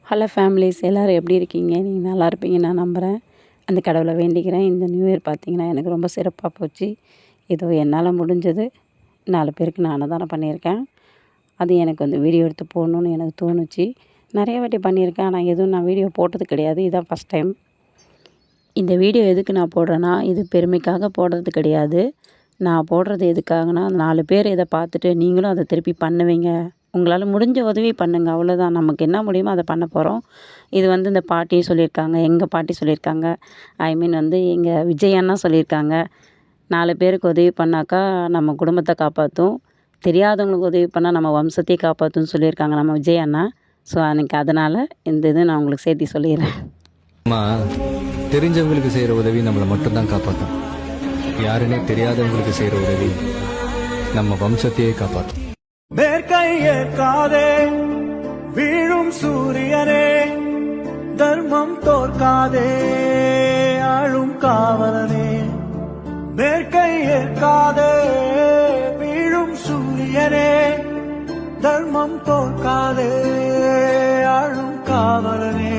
Hello families, எல்லோரும் எப்படி இருக்கீங்க? நீங்கள் நல்லா இருப்பீங்கன்னு நான் நம்புகிறேன். அந்த கடவுளை வேண்டிக்கிறேன். இந்த நியூ இயர் பார்த்திங்கன்னா எனக்கு ரொம்ப சிறப்பாக போச்சு. ஏதோ என்னால் முடிஞ்சது 4 பேருக்கு நான் அன்னதானம் பண்ணியிருக்கேன். அது எனக்கு வந்து வீடியோ எடுத்து போடணுன்னு எனக்கு தோணுச்சு. நிறைய வாட்டி பண்ணியிருக்கேன். ஆனால் எதுவும் நான் வீடியோ போட்டது கிடையாது. இதுதான் ஃபஸ்ட் டைம். இந்த வீடியோ எதுக்கு நான் போடுறேன்னா, இது பெருமைக்காக போடுறது கிடையாது. நான் போடுறது எதுக்காகனா, 4 பேர் இதை பார்த்துட்டு நீங்களும் அதை திருப்பி பண்ணுவீங்க. உங்களால் முடிஞ்ச உதவி பண்ணுங்கள், அவ்வளோதான். நமக்கு என்ன முடியுமோ அதை பண்ண போகிறோம். இது வந்து இந்த பாட்டியும் சொல்லியிருக்காங்க, எங்கள் பாட்டி சொல்லியிருக்காங்க. ஐ மீன் வந்து எங்கள் விஜய் அண்ணா சொல்லியிருக்காங்க. 4 பேருக்கு உதவி பண்ணாக்கா நம்ம குடும்பத்தை காப்பாற்றும். தெரியாதவங்களுக்கு உதவி பண்ணால் நம்ம வம்சத்தையே காப்பாற்றும்னு சொல்லியிருக்காங்க நம்ம விஜய் அண்ணா. ஸோ எனக்கு அதனால் இந்த இது நான் உங்களுக்கு சேர்த்து சொல்லிடுறேன். தெரிஞ்சவங்களுக்கு செய்கிற உதவி நம்மளை மட்டும்தான் காப்பாற்றும். யாருன்னே தெரியாதவங்களுக்கு செய்கிற உதவி நம்ம வம்சத்தையே காப்பாற்றும். மேற்கை ஏற்காதே வீழும் சூரியனே, தர்மம் தோற்காதே ஆளும் காவலனே. மேற்கை ஏற்காதே வீழும் சூரியனே, தர்மம் தோற்காதே ஆளும் காவலனே.